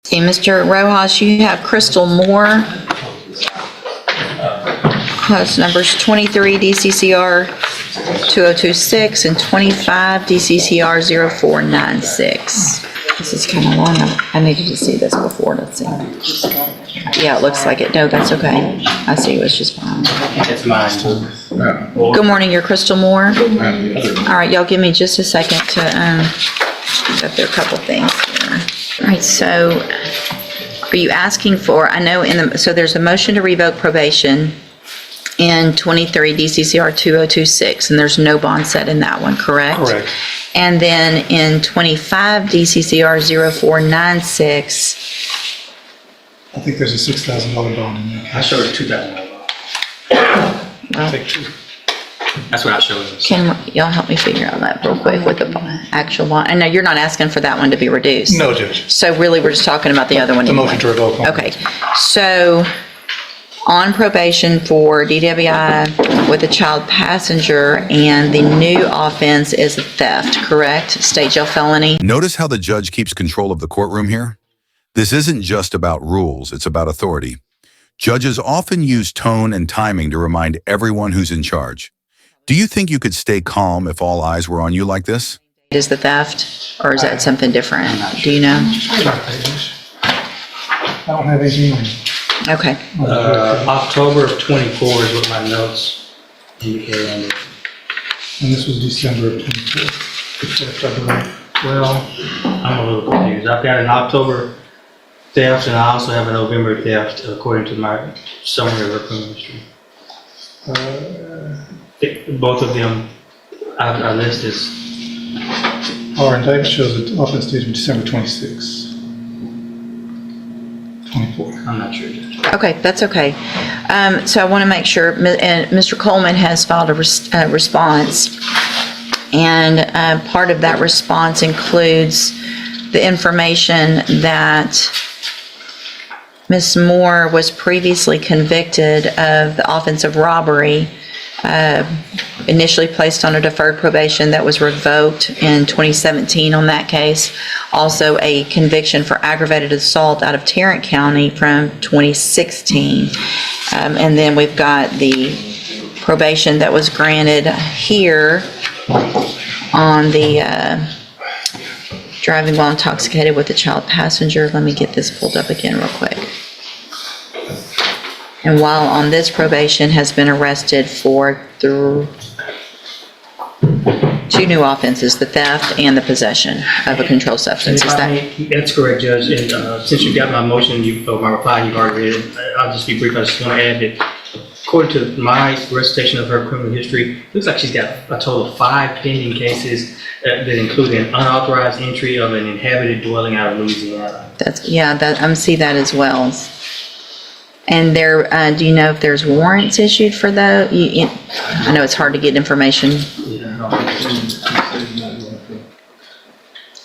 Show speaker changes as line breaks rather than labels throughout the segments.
Okay, Mr. Rojas, you have Crystal Moore. Clause numbers 23 DCCR 2026 and 25 DCCR 0496. This is kind of long. I needed to see this before. Let's see. Yeah, it looks like it. No, that's okay. I see it was just fine.
It's mine.
Good morning, you're Crystal Moore. All right, y'all give me just a second to go through a couple things here. All right, so are you asking for, I know so there's a motion to revoke probation in 23 DCCR 2026, and there's no bond set in that one, correct?
Correct.
And then in 25 DCCR 0496,
I think there's a $6,000 bond in there.
I showed a $2,000.
well,
Take two.
That's what I showed us.
can y'all help me figure out that real quick with the actual bond? I know you're not asking for that one to be reduced.
No, Judge.
So really, we're just talking about the other one
The
anyway.
motion to revoke.
Okay, so on probation for DWI with a child passenger, and the new offense is theft, correct? State jail felony?
Notice how the judge keeps control of the courtroom here? This isn't just about rules, it's about authority. Judges often use tone and timing to remind everyone who's in charge. Do you think you could stay calm if all eyes were on you like this?
Is the theft, or is that something different? Do you know?
I don't have anything on it.
Okay,
October of 24 is what my notes indicate on it.
And this was December of 24.
Well, I'm a little confused. I've got an October theft, and I also have a November theft, according to my summary of her criminal history. Both of them I list as.
Our indictment shows that the offense date of December 26. 24.
I'm not sure, Judge.
okay, that's okay. So I want to make sure, and Mr. Coleman has filed a response, and part of that response includes the information that Ms. Moore was previously convicted of the offense of robbery, initially placed on a deferred probation that was revoked in 2017 on that case. Also a conviction for aggravated assault out of Tarrant County from 2016. And then we've got the probation that was granted here on the driving while intoxicated with a child passenger. Let me get this pulled up again real quick. And while on this probation has been arrested for two new offenses, the theft and the possession of a controlled substance. Is that?
That's correct, Judge. And since you got my motion, my reply, you've already read it. I'll just be brief. I just want to add that according to my recitation of her criminal history, it looks like she's got a total of 5 pending cases that include an unauthorized entry of an inhabited dwelling out of Louisiana.
I see that as well. And there, do you know if there's warrants issued for those? I know it's hard to get information.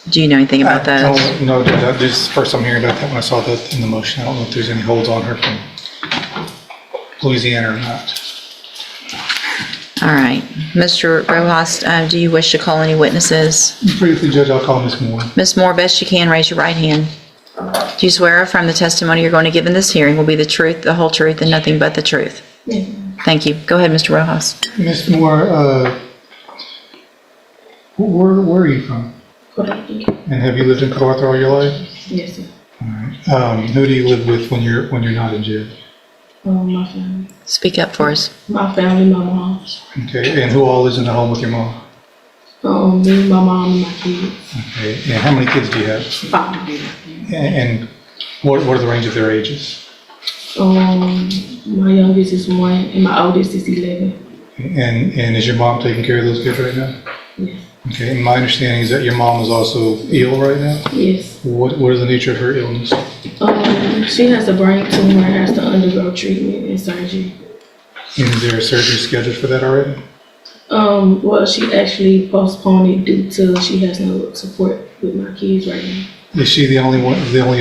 Do you know anything about those?
No, Judge, this is the first I'm hearing about that when I saw that in the motion. I don't know if there's any holds on her from Louisiana or not.
All right. Mr. Rojas, do you wish to call any witnesses?
Briefly, Judge, I'll call Ms. Moore.
Ms. Moore, best you can, raise your right hand. Do you swear or affirm the testimony you're going to give in this hearing will be the truth, the whole truth, and nothing but the truth?
Yes.
Thank you. Go ahead, Mr. Rojas.
Ms. Moore, where are you from?
Correct.
And have you lived in Port Arthur all your life?
Yes, sir.
All right. Who do you live with when you're not in jail?
My family.
Speak up for us.
My family, my mom.
Okay. And who all lives in the home with your mom?
Me, my mom, and my kids.
Okay. And how many kids do you have?
5.
And what are the range of their ages?
My youngest is 1, and my oldest is 11.
And is your mom taking care of those kids right now?
Yes.
Okay. And my understanding is that your mom is also ill right now?
Yes.
What is the nature of her illness?
She has a brain tumor and has to undergo treatment and surgery.
And is there a surgery scheduled for that already?
Well, she actually postponed it due to she has no support with my kids right now.
Is she the only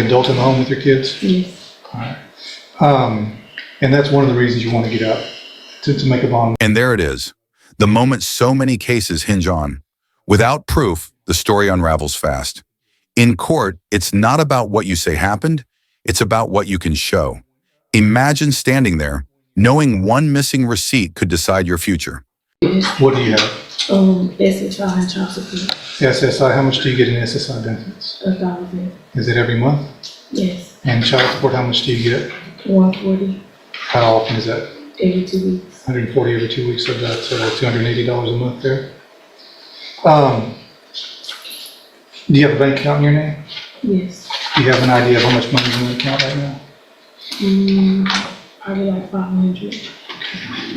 adult in the home with your kids?
Yes.
All right. And that's one of the reasons you want to get out, to make a bond.
And there it is, the moment so many cases hinge on. Without proof, the story unravels fast. In court, it's not about what you say happened, it's about what you can show. Imagine standing there, knowing one missing receipt could decide your future.
What do you have?
SSI and child support,
SSI, how much do you get in SSI benefits?
1,000.
Is it every month?
Yes,
And child support, how much do you get?
140
How often is that?
every 2 weeks.
140 every 2 weeks, so that's $280 a month there. Do you have a bank account in your name?
Yes.
Do you have an idea of how much money is in the account right now?
Probably like 500.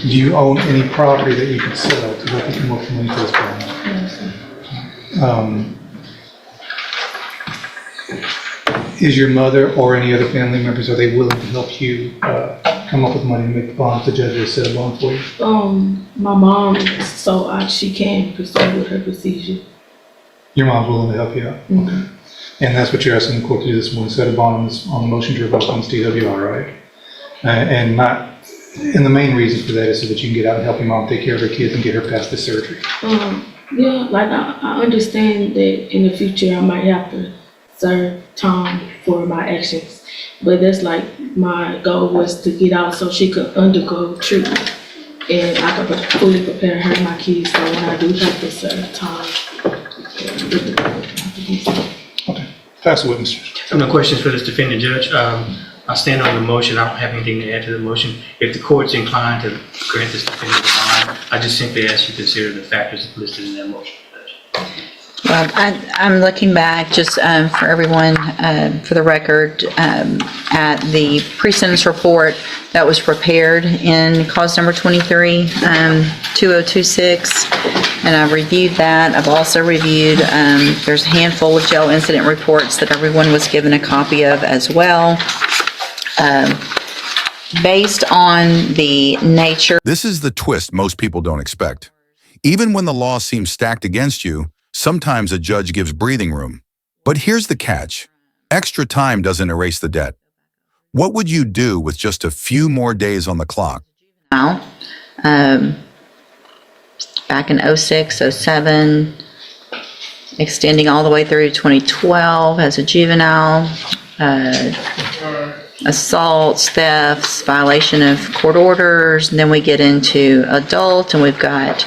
Do you own any property that you can sell to help you come up with money for this family?
No, sir.
Is your mother or any other family members, are they willing to help you come up with money to make the bond if the judge will set a bond for you?
My mom, she can proceed with her procedure.
Your mom's willing to help you out? Okay. And that's what you're asking the court to do this morning, set a bond on the motion to revoke on this DWR, right? And the main reason for that is so that you can get out and help your mom take care of her kids and get her past the surgery.
Yeah, like I understand that in the future I might have to serve time for my actions, but that's like my goal was to get out so she could undergo treatment and I could fully prepare her and my kids so when I do have to serve time.
Okay. Pass the witness.
I have no questions for this defendant, Judge. I stand on the motion. I don't have anything to add to the motion. If the court's inclined to grant this defendant a bond, I just simply ask you to consider the factors listed in that motion, Judge.
Well, I'm looking back just for everyone, for the record, at the pre-sentence report that was prepared in cause number 23, 2026, and I've reviewed that. I've also reviewed, there's a handful of jail incident reports that everyone was given a copy of as well. Based on the nature.
This is the twist most people don't expect. Even when the law seems stacked against you, sometimes a judge gives breathing room. But here's the catch. Extra time doesn't erase the debt. What would you do with just a few more days on the clock?
Now, back in 06, 07, extending all the way through 2012 as a juvenile, assaults, thefts, violation of court orders, and then we get into adult and we've got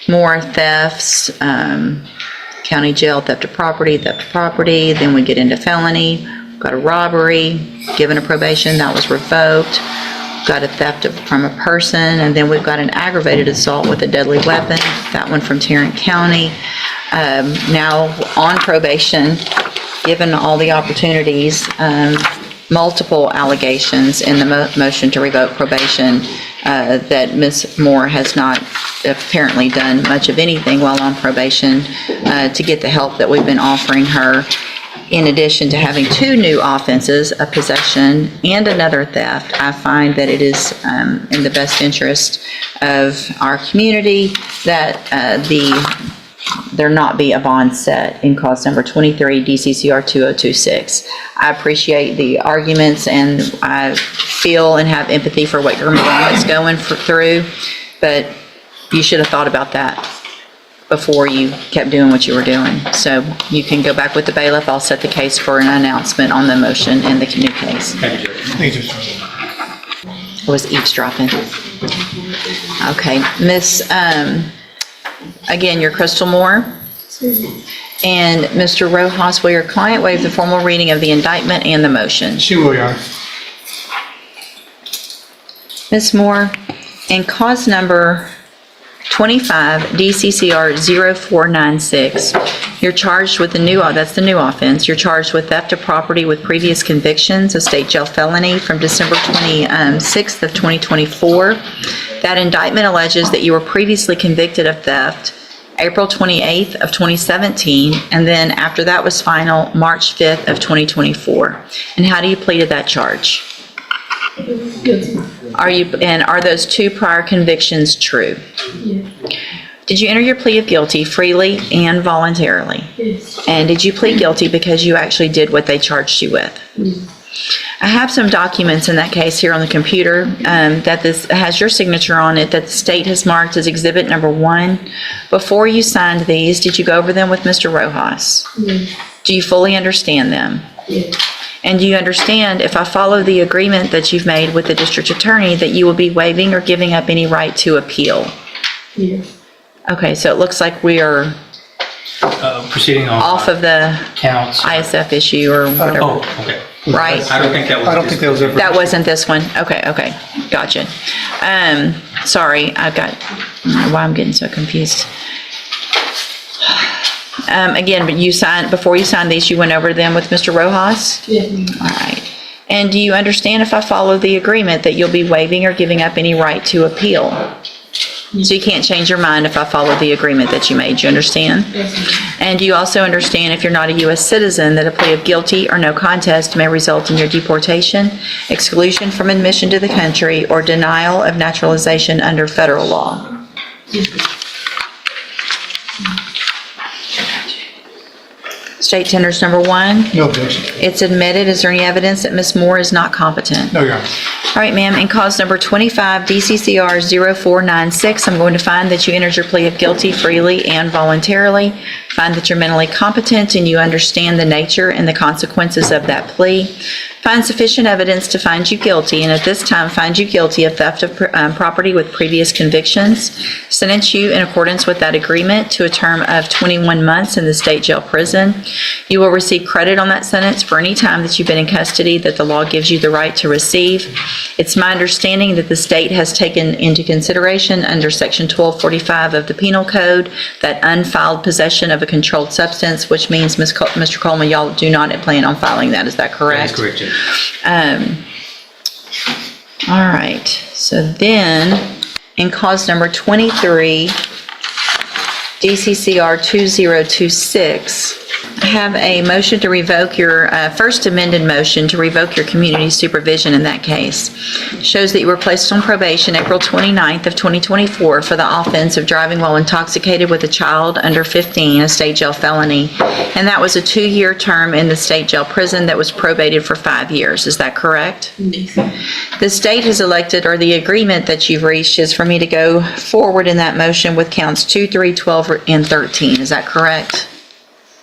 more thefts, county jail, theft of property, then we get into felony, we've got a robbery, given a probation, that was revoked, we've got a theft from a person, and then we've got an aggravated assault with a deadly weapon, that one from Tarrant County. Now on probation, given all the opportunities, multiple allegations in the motion to revoke probation that Ms. Moore has not apparently done much of anything while on probation to get the help that we've been offering her. In addition to having two new offenses, a possession and another theft, I find that it is in the best interest of our community that there not be a bond set in cause number 23 DCCR 2026. I appreciate the arguments and I feel and have empathy for what your mom is going through, but you should have thought about that before you kept doing what you were doing. So you can go back with the bailiff. I'll set the case for an announcement on the motion in the new case.
Thank you, Judge.
Thank you, Judge.
I was eavesdropping. Okay, Miss, again, you're Crystal Moore. And Mr. Rojas, will your client waive the formal reading of the indictment and the motion?
She will, Your Honor.
Ms. Moore, in cause number 25 DCCR 0496, you're charged with that's the new offense. You're charged with theft of property with previous convictions, a state jail felony from December 26th of 2024. That indictment alleges that you were previously convicted of theft April 28th of 2017, and then after that was final, March 5th of 2024. And how do you plead to that charge?
Guilty.
Are those two prior convictions true?
Yes.
Did you enter your plea of guilty freely and voluntarily?
Yes.
And did you plead guilty because you actually did what they charged you with?
Yes.
I have some documents in that case here on the computer that this has your signature on it that the state has marked as exhibit number 1. Before you signed these, did you go over them with Mr. Rojas?
Yes.
Do you fully understand them?
Yes.
And do you understand, if I follow the agreement that you've made with the district attorney, that you will be waiving or giving up any right to appeal?
Yes.
Okay, so it looks like we are
Proceeding on.
off of the
Counts.
ISF issue or whatever,
Oh, okay.
right?
I don't think that was.
I don't think that was ever.
That wasn't this one? Okay, gotcha. Sorry, I don't know why I'm getting so confused. Again, but before you signed these, you went over them with Mr. Rojas?
Yes.
All right. And do you understand, if I follow the agreement, that you'll be waiving or giving up any right to appeal? So you can't change your mind if I follow the agreement that you made, you understand?
Yes, ma'am.
And do you also understand, if you're not a U.S. citizen, that a plea of guilty or no contest may result in your deportation, exclusion from admission to the country, or denial of naturalization under federal law? State tenders number 1.
No objection.
It's admitted. Is there any evidence that Ms. Moore is not competent?
No, Your Honor.
All right, ma'am. In cause number 25, DCCR 0496, I'm going to find that you entered your plea of guilty freely and voluntarily. Find that you're mentally competent and you understand the nature and the consequences of that plea. Find sufficient evidence to find you guilty, and at this time find you guilty of theft of property with previous convictions. Sentence you in accordance with that agreement to a term of 21 months in the state jail prison. You will receive credit on that sentence for any time that you've been in custody that the law gives you the right to receive. It's my understanding that the state has taken into consideration under Section 1245 of the Penal Code that unfiled possession of a controlled substance, which means, Mr. Coleman, y'all do not plan on filing that. Is that correct?
That's correct, Judge.
All right. So then, in cause number 23, DCCR 2026, I have a motion to revoke your first amended motion to revoke your community supervision in that case. Shows that you were placed on probation April 29th of 2024 for the offense of driving while intoxicated with a child under 15, a state jail felony. And that was a 2-year term in the state jail prison that was probated for 5 years. Is that correct?
Yes.
The state has elected, or the agreement that you've reached is for me to go forward in that motion with counts 2, 3, 12, and 13. Is that correct?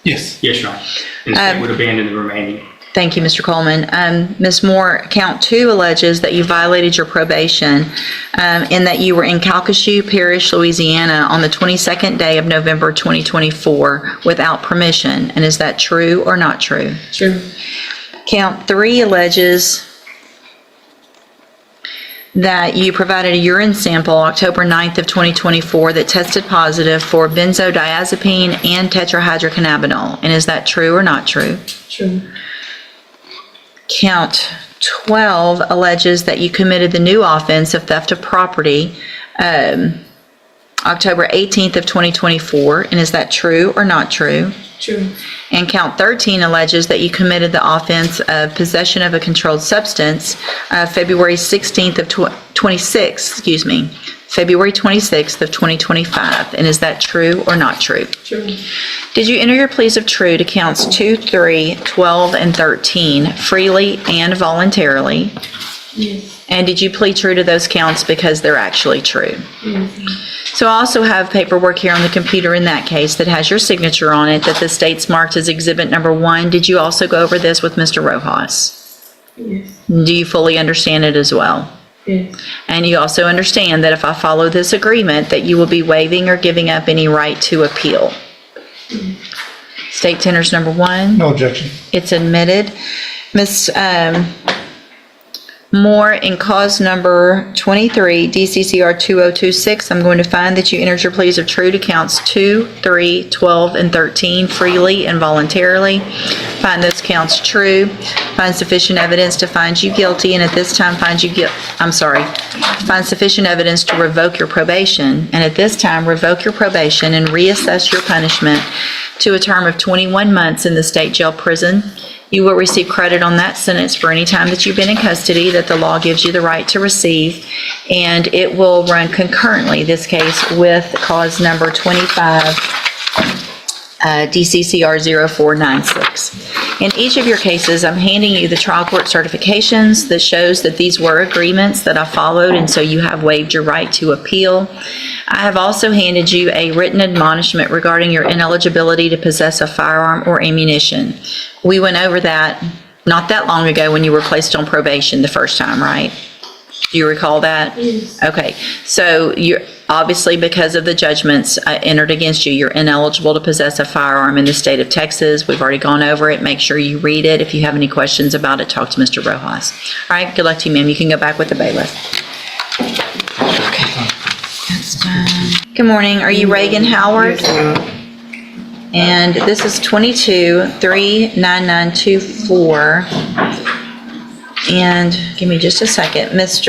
Yes.
Yes, Your Honor. And the state would abandon the remaining.
Thank you, Mr. Coleman. Ms. Moore, count 2 alleges that you violated your probation in that you were in Calcasieu Parish, Louisiana on the 22nd day of November 2024 without permission. And is that true or not true?
True.
Count 3 alleges that you provided a urine sample October 9th of 2024 that tested positive for benzodiazepine and tetrahydrocannabinol. And is that true or not true?
True.
Count 12 alleges that you committed the new offense of theft of property October 18th of 2024. And is that true or not true?
True.
And count 13 alleges that you committed the offense of possession of a controlled substance February 16th of 26th of 2025. And is that true or not true?
True.
Did you enter your pleas of true to counts 2, 3, 12, and 13 freely and voluntarily?
Yes.
And did you plead true to those counts because they're actually true?
Yes.
So I also have paperwork here on the computer in that case that has your signature on it that the state's marked as exhibit number 1. Did you also go over this with Mr. Rojas?
Yes.
Do you fully understand it as well?
Yes.
And you also understand that if I follow this agreement that you will be waiving or giving up any right to appeal? State tenders number 1.
No objection.
It's admitted. Ms. Moore, in cause number 23, DCCR 2026, I'm going to find that you entered your pleas of true to counts 2, 3, 12, and 13 freely and voluntarily. Find those counts true. Find sufficient evidence to find you guilty, and at this time find sufficient evidence to revoke your probation, and at this time revoke your probation and reassess your punishment to a term of 21 months in the state jail prison. You will receive credit on that sentence for any time that you've been in custody that the law gives you the right to receive, and it will run concurrently, this case, with cause number 25, DCCR 0496. In each of your cases, I'm handing you the trial court certifications that shows that these were agreements that I followed, and so you have waived your right to appeal. I have also handed you a written admonishment regarding your ineligibility to possess a firearm or ammunition. We went over that not that long ago when you were placed on probation the first time, right? Do you recall that?
Yes.
Okay, so you're, obviously because of the judgments entered against you, you're ineligible to possess a firearm in the state of Texas. We've already gone over it. Make sure you read it. If you have any questions about it, talk to Mr. Rojas. All right, good luck to you, ma'am. You can go back with the bailiff. Okay, that's done. Good morning. Are you Reagan Howard?
Yes, ma'am.
And this is 22-39924. And give me just a second. Miss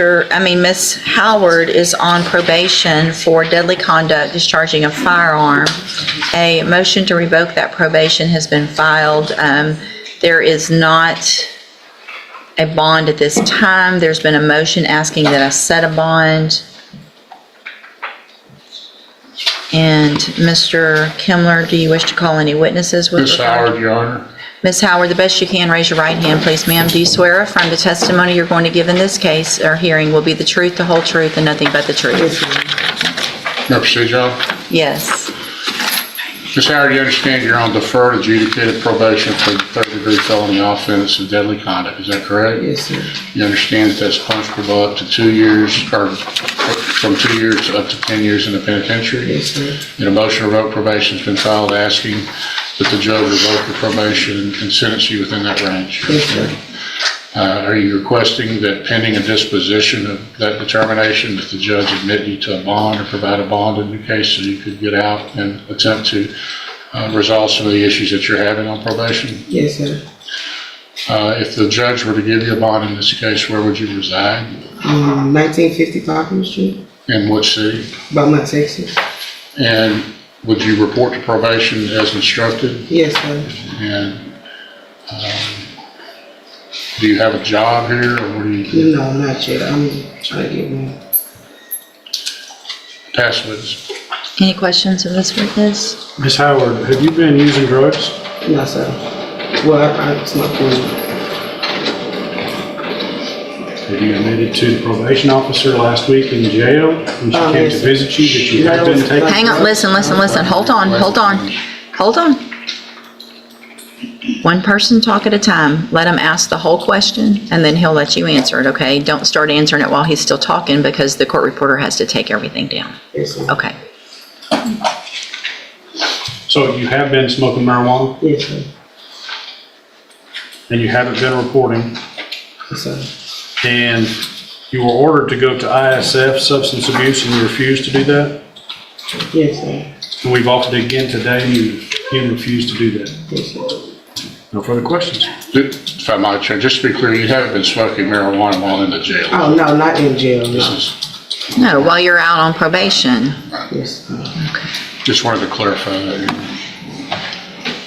Howard is on probation for deadly conduct, discharging a firearm. A motion to revoke that probation has been filed. There is not a bond at this time. There's been a motion asking that I set a bond. And Mr. Kimler, do you wish to call any witnesses with
Ms.
regard?
Howard, Your Honor.
Ms. Howard, the best you can, raise your right hand, please, ma'am. Do you swear or affirm the testimony you're going to give in this case or hearing will be the truth, the whole truth, and nothing but the truth?
May I proceed, Your Honor?
Yes.
Ms. Howard, you understand you're on deferred adjudicated probation for third-degree felony offense and deadly conduct, is that correct?
Yes, sir.
You understand that that's punishable up to 2 years, or from 2 years up to 10 years in the penitentiary?
Yes, sir.
And a motion to revoke probation has been filed asking that the judge revoke your probation and sentence you within that range.
Yes, sir.
Are you requesting that pending a disposition of that determination, that the judge admit you to a bond or provide a bond in your case so you could get out and attempt to resolve some of the issues that you're having on probation?
Yes, sir.
If the judge were to give you a bond in this case, where would you reside?
1950 Parkman Street,
In which city?
Beaumont, Texas.
And would you report to probation as instructed?
Yes, sir.
And do you have a job here, or what do you do?
No, not yet. I'm trying to get one.
Pass witness.
Any questions of this witness?
Ms. Howard, have you been using drugs?
No, sir. Well, I smoke weed.
Have you admitted to the probation officer last week in jail when she came
yes,
to
sir.
visit you that you have been taking?
Hang on, listen. Hold on. One person talk at a time. Let him ask the whole question, and then he'll let you answer it, okay? Don't start answering it while he's still talking, because the court reporter has to take everything down.
Yes, sir.
Okay.
So you have been smoking marijuana
Yes, sir.
and you haven't been reporting,
Yes, sir.
and you were ordered to go to ISF, substance abuse, and you refused to do that?
Yes, sir.
And we've offered it again today, and you refused to do that.
Yes, sir.
No further questions?
If I might, Chair, just to be clear, you haven't been smoking marijuana while in the jail?
Oh, no, not in jail,
This
no.
is,
No, while you're out on probation.
Yes, sir.
just wanted to clarify that.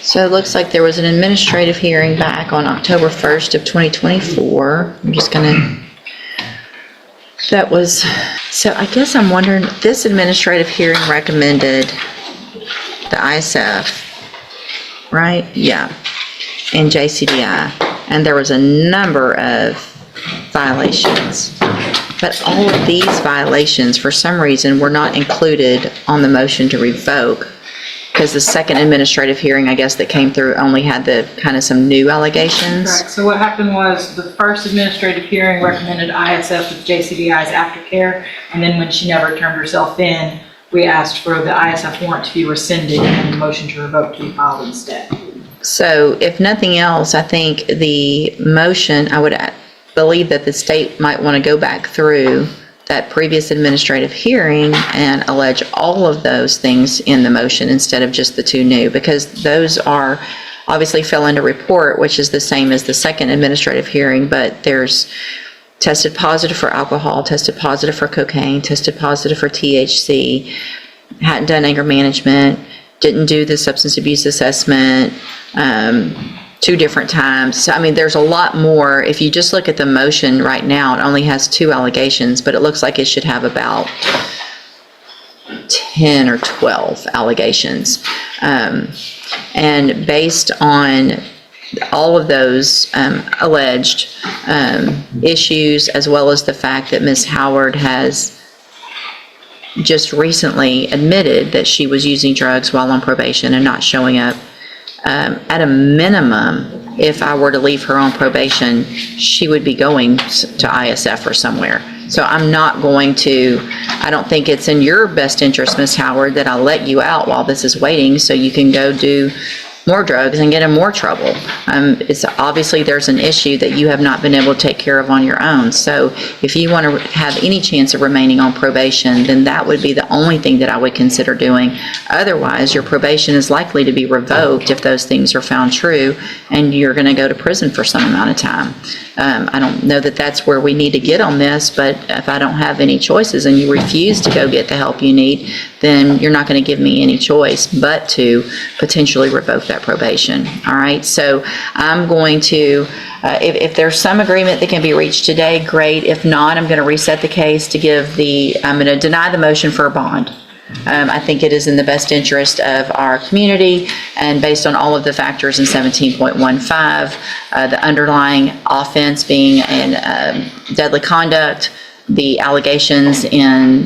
So it looks like there was an administrative hearing back on October 1st of 2024. I'm just gonna, so I guess I'm wondering, this administrative hearing recommended the ISF, right? Yeah, and JCDI, and there was a number of violations. But all of these violations, for some reason, were not included on the motion to revoke, because the second administrative hearing, I guess, that came through only had the kind of some new allegations.
Correct. So what happened was the first administrative hearing recommended ISF with JCDI's aftercare, and then when she never turned herself in, we asked for the ISF warrant to be rescinded and the motion to revoke to be filed instead.
So if nothing else, I think the motion, I would believe that the state might want to go back through that previous administrative hearing and allege all of those things in the motion instead of just the two new, because those are obviously fell into report, which is the same as the second administrative hearing, but there's tested positive for alcohol, tested positive for cocaine, tested positive for THC, hadn't done anger management, didn't do the substance abuse assessment, 2 different times. So, I mean, there's a lot more. If you just look at the motion right now, it only has 2 allegations, but it looks like it should have about 10 or 12 allegations. And based on all of those alleged issues, as well as the fact that Ms. Howard has just recently admitted that she was using drugs while on probation and not showing up. At a minimum, if I were to leave her on probation, she would be going to ISF or somewhere. So I'm not going to, I don't think it's in your best interest, Ms. Howard, that I let you out while this is waiting so you can go do more drugs and get in more trouble. It's obviously there's an issue that you have not been able to take care of on your own. So if you want to have any chance of remaining on probation, then that would be the only thing that I would consider doing. Otherwise, your probation is likely to be revoked if those things are found true, and you're going to go to prison for some amount of time. I don't know that that's where we need to get on this, but if I don't have any choices and you refuse to go get the help you need, then you're not going to give me any choice but to potentially revoke that probation. All right, so I'm going to, if there's some agreement that can be reached today, great. If not, I'm going to reset the case to I'm going to deny the motion for a bond. I think it is in the best interest of our community, and based on all of the factors in 17.15, the underlying offense being deadly conduct, the allegations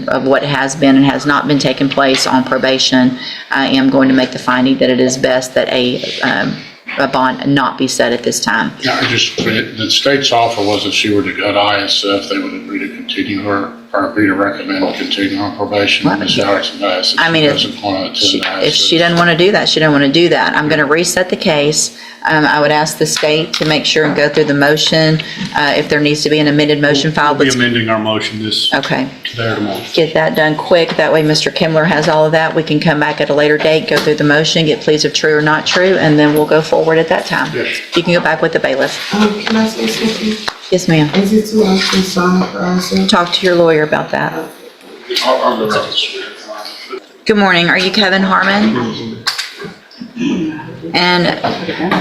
of what has been and has not been taking place on probation, I am going to make the finding that it is best that a bond not be set at this time.
Yeah, the state's offer was if she were to go to ISF, they would agree to continue her, or agree to recommend continuing on probation.
Well,
Ms. Howard's advice,
I mean,
if
she doesn't want to do that, she doesn't want to do that. I'm going to reset the case. I would ask the state to make sure and go through the motion. If there needs to be an amended motion filed,
We'll be amending our motion
okay.
today or tomorrow.
Get that done quick. That way Mr. Kimler has all of that. We can come back at a later date, go through the motion, get pleas of true or not true, and then we'll go forward at that time.
Yes.
You can go back with the bailiff.
Can I say something?
Yes, ma'am.
Is it too much to sign for ourselves?
Talk to your lawyer about that.
I'll go ahead.
Good morning. Are you Kevin Harmon? And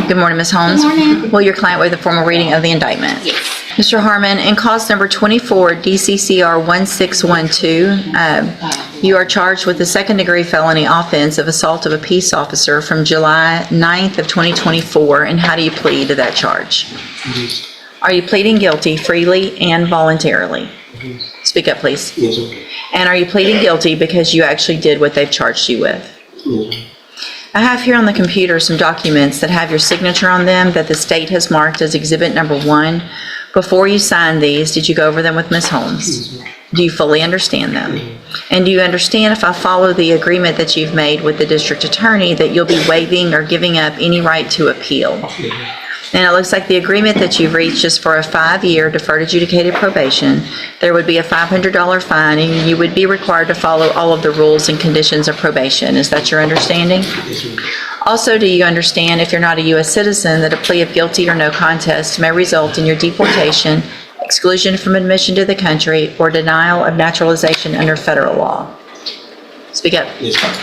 good morning, Ms. Holmes. Good morning. Will your client waive the formal reading of the indictment? Yes. Mr. Harmon, in cause number 24 DCCR 1612, you are charged with the second-degree felony offense of assault of a peace officer from July 9th of 2024. And how do you plead to that charge?
Yes.
Are you pleading guilty freely and voluntarily? Speak up, please.
Yes, okay.
And are you pleading guilty because you actually did what they've charged you with?
Yes.
I have here on the computer some documents that have your signature on them that the state has marked as exhibit number 1. Before you signed these, did you go over them with Ms. Holmes?
Yes.
Do you fully understand them? And do you understand, if I follow the agreement that you've made with the district attorney, that you'll be waiving or giving up any right to appeal? And it looks like the agreement that you've reached is for a 5-year deferred adjudicated probation. There would be a $500 fine, and you would be required to follow all of the rules and conditions of probation. Is that your understanding?
Yes, ma'am.
Also, do you understand, if you're not a U.S. citizen, that a plea of guilty or no contest may result in your deportation, exclusion from admission to the country, or denial of naturalization under federal law? Speak up.
Yes, ma'am.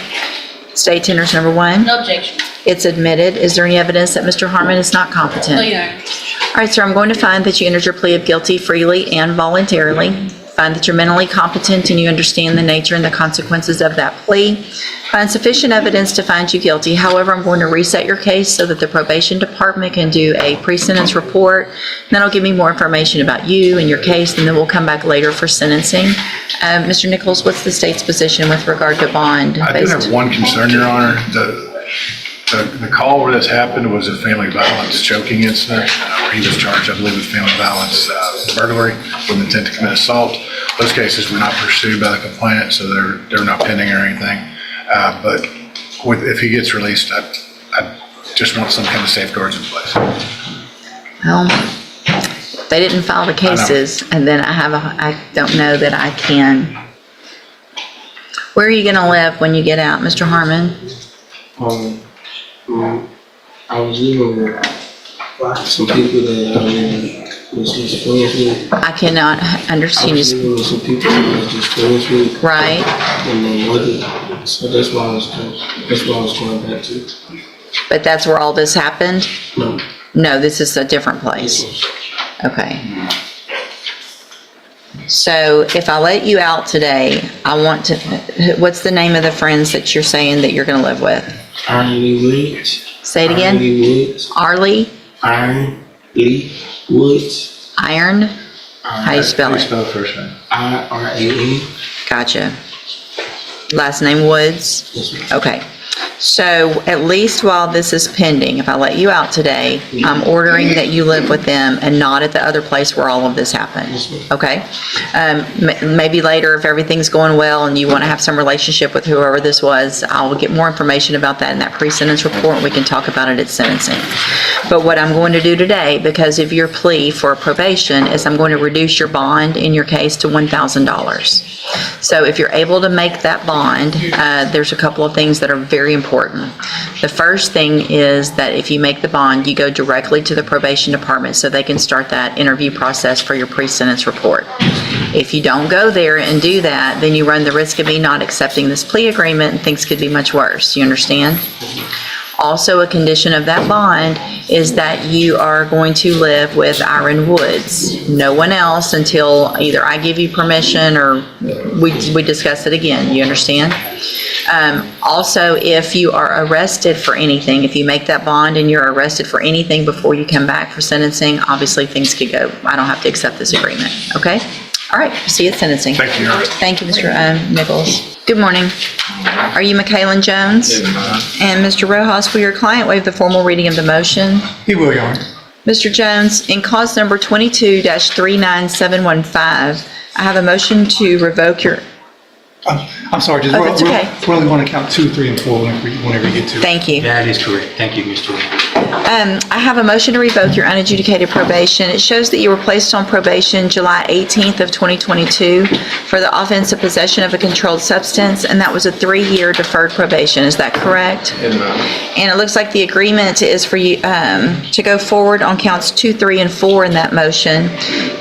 State tenders number 1.
No objection.
It's admitted. Is there any evidence that Mr. Harmon is not competent?
No, Your Honor.
All right, sir, I'm going to find that you entered your plea of guilty freely and voluntarily. Find that you're mentally competent and you understand the nature and the consequences of that plea. Find sufficient evidence to find you guilty. However, I'm going to reset your case so that the probation department can do a pre-sentence report. That'll give me more information about you and your case, and then we'll come back later for sentencing. Mr. Nichols, what's the state's position with regard to bond?
I do have one concern, Your Honor. The call where this happened was a family violence choking incident. Where he was charged, I believe, with family violence burglary with intent to commit assault. Those cases were not pursued by the complainant, so they're not pending or anything. But if he gets released, I just want some kind of safeguards in place.
Well, they didn't file the cases, and then I don't know that I can. Where are you going to live when you get out, Mr. Harmon?
I was living with some people that I was just friends with.
I cannot
I
understand
was
you.
living with some people that I was just friends with.
Right?
And my mother. So that's why I was going back to.
But that's where all this happened?
No.
No, this is a different place. Okay. So if I let you out today, I want to, what's the name of the friends that you're saying that you're going to live with?
Arlie Woods.
Say it again?
Arlie Woods.
Arlie?
Iron Lee Woods.
Iron? How do you spell
How do you
it?
spell the first name?
IRAN.
Gotcha. Last name Woods?
Yes, ma'am.
Okay. So at least while this is pending, if I let you out today, I'm ordering that you live with them and not at the other place where all of this happened.
Yes, ma'am.
Okay? Maybe later, if everything's going well and you want to have some relationship with whoever this was, I'll get more information about that in that pre-sentence report. We can talk about it at sentencing. But what I'm going to do today, because of your plea for probation, is I'm going to reduce your bond in your case to $1,000. So if you're able to make that bond, there's a couple of things that are very important. The first thing is that if you make the bond, you go directly to the probation department so they can start that interview process for your pre-sentence report. If you don't go there and do that, then you run the risk of me not accepting this plea agreement and things could be much worse. You understand? Also, a condition of that bond is that you are going to live with Iron Woods. No one else until either I give you permission or we discuss it again. You understand? Also, if you are arrested for anything, if you make that bond and you're arrested for anything before you come back for sentencing, obviously things could go. I don't have to accept this agreement. Okay? All right. See you at sentencing.
Thank you, Your Honor.
Thank you, Mr. Nichols. Good morning. Are you McKaylin Jones?
Yes, ma'am.
And Mr. Rojas, will your client waive the formal reading of the motion?
He will, Your Honor.
Mr. Jones, in cause number 22-39715, I have a motion to revoke your,
I'm sorry, just,
Oh, that's okay.
we're only going to count 2, 3, and 4 whenever you get to it.
thank you.
That is correct. Thank you, Mr. Wood.
I have a motion to revoke your unadjudicated probation. It shows that you were placed on probation July 18th of 2022 for the offense of possession of a controlled substance, and that was a 3-year deferred probation. Is that correct?
Yes, ma'am.
And it looks like the agreement is for you to go forward on counts 2, 3, and 4 in that motion.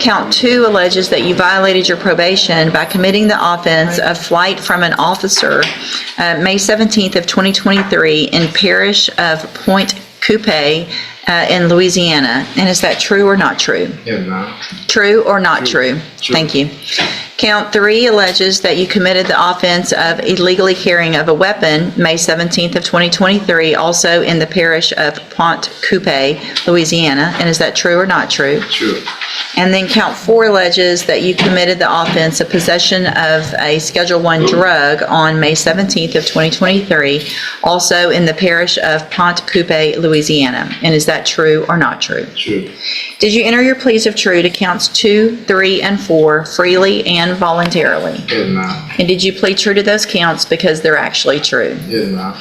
Count 2 alleges that you violated your probation by committing the offense of flight from an officer May 17th of 2023 in parish of Point Coupe in Louisiana. And is that true or not true?
Yes, ma'am.
True or not true? Thank you. Count 3 alleges that you committed the offense of illegally carrying of a weapon May 17th of 2023, also in the parish of Point Coupe, Louisiana. And is that true or not true?
True.
And then count 4 alleges that you committed the offense of possession of a Schedule I drug on May 17th of 2023, also in the parish of Point Coupe, Louisiana. And is that true or not true?
True.
Did you enter your pleas of true to counts 2, 3, and 4 freely and voluntarily?
Yes, ma'am.
And did you plead true to those counts because they're actually true?
Yes, ma'am.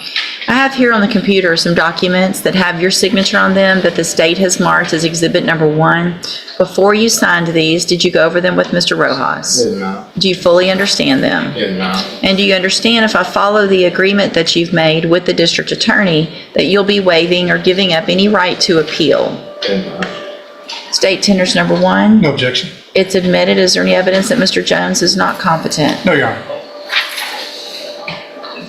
I have here on the computer some documents that have your signature on them that the state has marked as Exhibit Number 1. Before you signed these, did you go over them with Mr. Rojas?
Yes, ma'am.
Do you fully understand them?
Yes, ma'am.
And do you understand if I follow the agreement that you've made with the district attorney that you'll be waiving or giving up any right to appeal?
Yes, ma'am.
State tenders number 1.
No objection.
It's admitted. Is there any evidence that Mr. Jones is not competent?
No, Your Honor.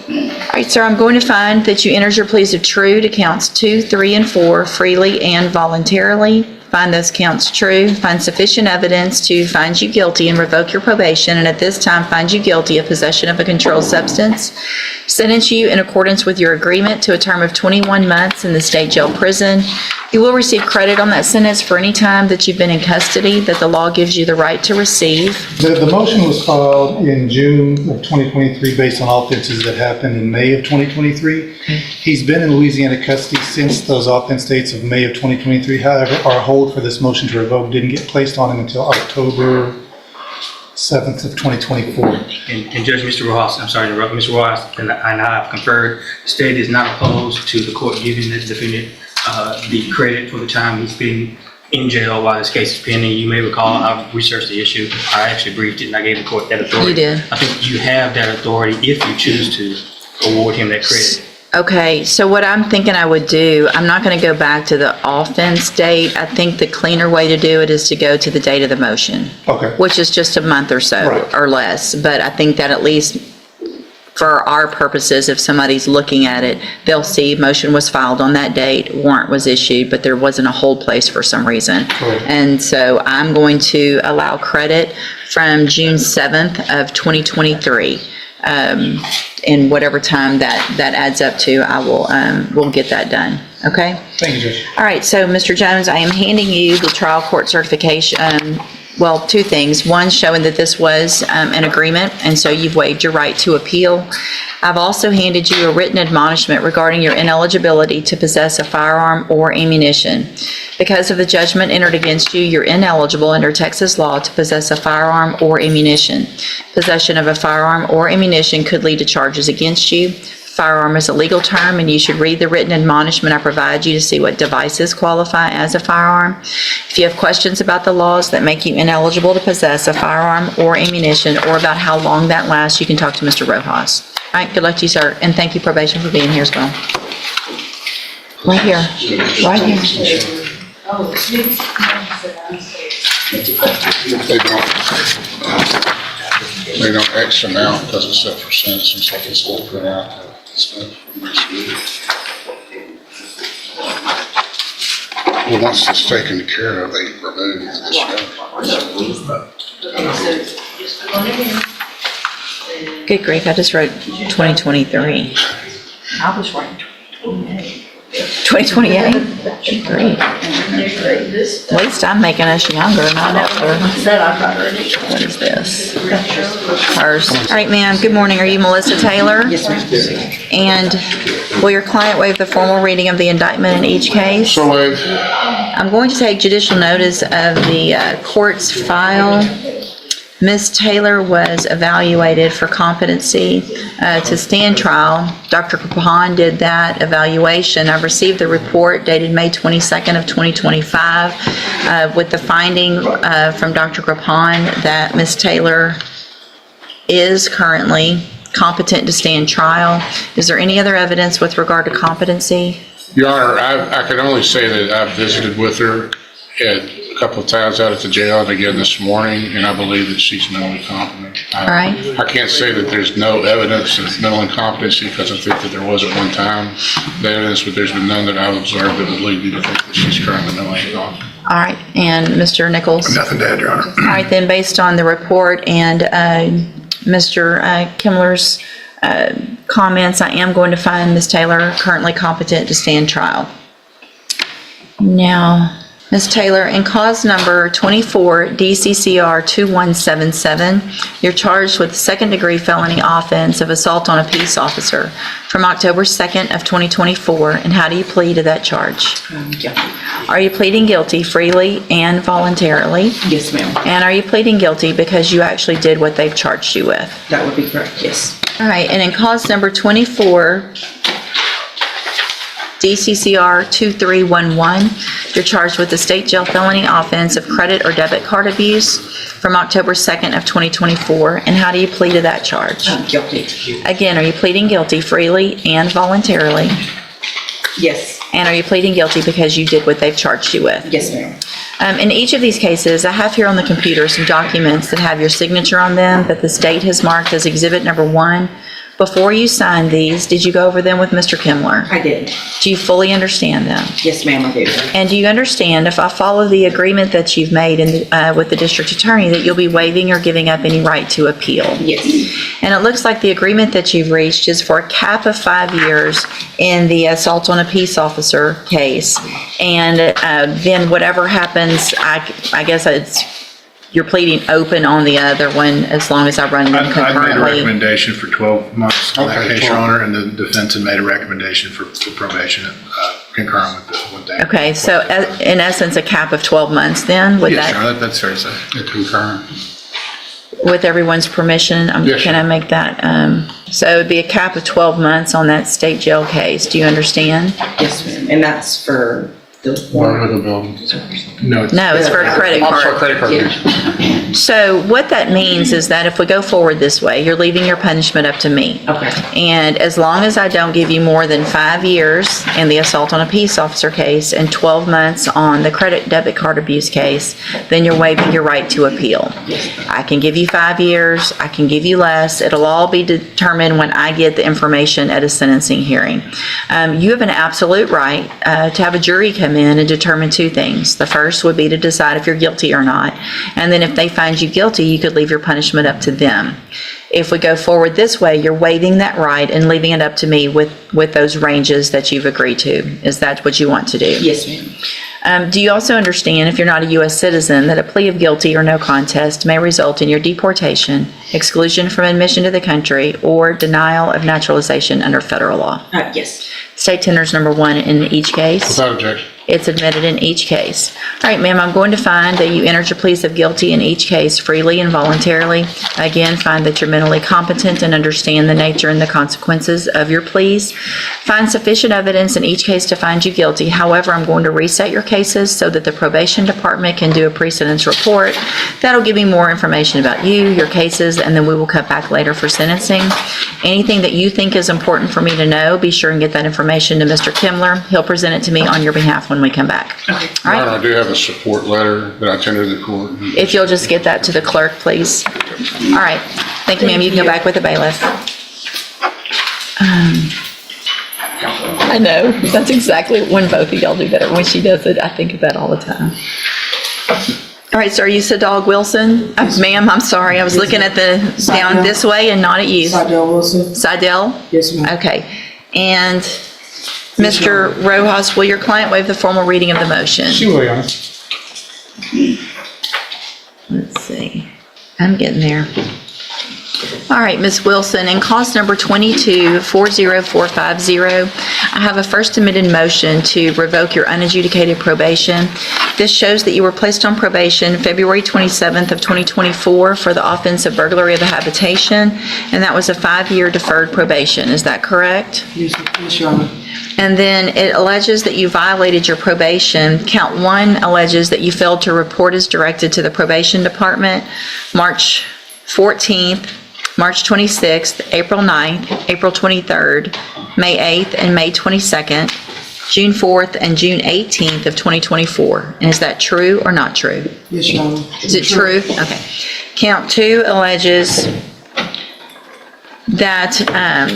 All right, sir, I'm going to find that you entered your pleas of true to counts 2, 3, and 4 freely and voluntarily. Find those counts true, find sufficient evidence to find you guilty and revoke your probation, and at this time find you guilty of possession of a controlled substance. Sentence you in accordance with your agreement to a term of 21 months in the state jail prison. You will receive credit on that sentence for any time that you've been in custody that the law gives you the right to receive.
The motion was filed in June of 2023 based on offenses that happened in May of 2023. He's been in Louisiana custody since those offense dates of May of 2023. However, our hold for this motion to revoke didn't get placed on him until October 7th of 2024.
And Judge, Mr. Rojas, I'm sorry to interrupt, Mr. Rojas, and I have conferred, the state is not opposed to the court giving the defendant the credit for the time he's been in jail while this case is pending. You may recall, I've researched the issue. I actually briefed it and I gave the court that authority.
You did.
I think you have that authority if you choose to award him that credit.
Okay, so what I'm thinking I would do, I'm not going to go back to the offense date. I think the cleaner way to do it is to go to the date of the motion,
Okay.
which is just a month or so
Right.
or less. But I think that at least for our purposes, if somebody's looking at it, they'll see motion was filed on that date, warrant was issued, but there wasn't a hold place for some reason.
Correct.
And so I'm going to allow credit from June 7th of 2023. in whatever time that adds up to, I will, we'll get that done, okay?
Thank you, Judge.
All right, so Mr. Jones, I am handing you the trial court certification, well, two things. One, showing that this was an agreement, and so you've waived your right to appeal. I've also handed you a written admonishment regarding your ineligibility to possess a firearm or ammunition. Because of the judgment entered against you, you're ineligible under Texas law to possess a firearm or ammunition. Possession of a firearm or ammunition could lead to charges against you. Firearm is a legal term, and you should read the written admonishment I provide you to see what devices qualify as a firearm. If you have questions about the laws that make you ineligible to possess a firearm or ammunition, or about how long that lasts, you can talk to Mr. Rojas. All right, good luck to you, sir, and thank you, probation, for being here as well. Right here, right here.
They don't X them out because it's set for sentencing, so they still put out stuff from this week. Well, once it's taken care of, they remove this stuff.
Good grief, I just wrote 2023.
I was right.
2028? Good grief. At least I'm making us younger, not older. What is this? Hers. All right, ma'am, good morning. Are you Melissa Taylor?
Yes, ma'am.
And will your client waive the formal reading of the indictment in each case?
So wait,
I'm going to take judicial notice of the court's file. Ms. Taylor was evaluated for competency to stand trial. Dr. Krapon did that evaluation. I've received the report dated May 22nd of 2025 with the finding from Dr. Krapon that Ms. Taylor is currently competent to stand trial. Is there any other evidence with regard to competency?
Your Honor, I can only say that I've visited with her a couple of times out at the jail and again this morning, and I believe that she's mentally competent.
All right.
I can't say that there's no evidence of mental incompetency because I think that there was at one time the evidence, but there's been none that I've observed that would lead me to think that she's currently mentally incompetent.
All right, and Mr. Nichols?
Nothing to add, Your Honor.
All right, then, based on the report and Mr. Kimler's comments, I am going to find Ms. Taylor currently competent to stand trial. Now, Ms. Taylor, in cause number 24 DCCR 2177, you're charged with second-degree felony offense of assault on a peace officer from October 2nd of 2024, and how do you plead to that charge? Are you pleading guilty freely and voluntarily?
Yes, ma'am.
And are you pleading guilty because you actually did what they've charged you with?
That would be correct, yes.
All right, and in cause number 24 DCCR 2311, you're charged with the state jail felony offense of credit or debit card abuse from October 2nd of 2024, and how do you plead to that charge?
Guilty.
Again, are you pleading guilty freely and voluntarily?
Yes.
And are you pleading guilty because you did what they've charged you with?
Yes, ma'am.
In each of these cases, I have here on the computer some documents that have your signature on them that the state has marked as exhibit number 1. Before you signed these, did you go over them with Mr. Kimler?
I did.
Do you fully understand them?
Yes, ma'am, I do.
And do you understand, if I follow the agreement that you've made with the district attorney, that you'll be waiving or giving up any right to appeal?
Yes.
And it looks like the agreement that you've reached is for a cap of 5 years in the assault on a peace officer case. And then whatever happens, I guess you're pleading open on the other one as long as I run them
I made a
concurrently.
recommendation for 12 months on that
Okay,
case, Your
12.
Honor, and the defense had made a recommendation for probation concurrent with the one day.
Okay, so in essence, a cap of 12 months then? Would
Yes,
that,
Your Honor, that's fair to say.
Concurrent.
with everyone's permission,
Yes,
can I
sure.
make that? So it would be a cap of 12 months on that state jail case. Do you understand?
Yes, ma'am. And that's for the
Barhood building.
No,
No, it's for a credit
I'm sorry,
card.
credit card.
Yeah.
So what that means is that if we go forward this way, you're leaving your punishment up to me.
Okay.
And as long as I don't give you more than 5 years in the assault on a peace officer case and 12 months on the credit debit card abuse case, then you're waiving your right to appeal. I can give you 5 years, I can give you less. It'll all be determined when I get the information at a sentencing hearing. You have an absolute right to have a jury come come in and determine two things. The first would be to decide if you're guilty or not. And then if they find you guilty, you could leave your punishment up to them. If we go forward this way, you're waiving that right and leaving it up to me with those ranges that you've agreed to. Is that what you want to do?
Yes, ma'am.
Do you also understand, if you're not a U.S. citizen, that a plea of guilty or no contest may result in your deportation, exclusion from admission to the country, or denial of naturalization under federal law?
Yes.
State tenders number 1 in each case.
Without objection.
It's admitted in each case. All right, ma'am, I'm going to find that you entered your pleas of guilty in each case freely and voluntarily. Again, find that you're mentally competent and understand the nature and the consequences of your pleas. Find sufficient evidence in each case to find you guilty. However, I'm going to reset your cases so that the probation department can do a pre-sentence report. That'll give me more information about you, your cases, and then we will cut back later for sentencing. Anything that you think is important for me to know, be sure and get that information to Mr. Kimler. He'll present it to me on your behalf when we come back. All
Your
right?
Honor, I do have a support letter that I tendered to the court.
If you'll just get that to the clerk, please. All right. Thank you, ma'am. You can go back with the bailiff. I know. That's exactly when both of y'all do that. Or when she does it, I think of that all the time. All right, sir, you said Dog Wilson? Ma'am, I'm sorry. I was looking at the down this way and not at you.
Seidel Wilson?
Seidel?
Yes, ma'am.
Okay. And Mr. Rojas, will your client waive the formal reading of the motion?
She will, Your Honor.
Let's see. I'm getting there. All right, Ms. Wilson, in cause number 22-40450, I have a first amended motion to revoke your unadjudicated probation. This shows that you were placed on probation February 27th of 2024 for the offense of burglary of a habitation, and that was a 5-year deferred probation. Is that correct?
Yes, Your Honor.
And then it alleges that you violated your probation. Count 1 alleges that you failed to report as directed to the probation department March 14th, March 26th, April 9th, April 23rd, May 8th, and May 22nd, June 4th, and June 18th of 2024. And is that true or not true?
Yes, Your Honor.
Is it true? Okay. Count 2 alleges that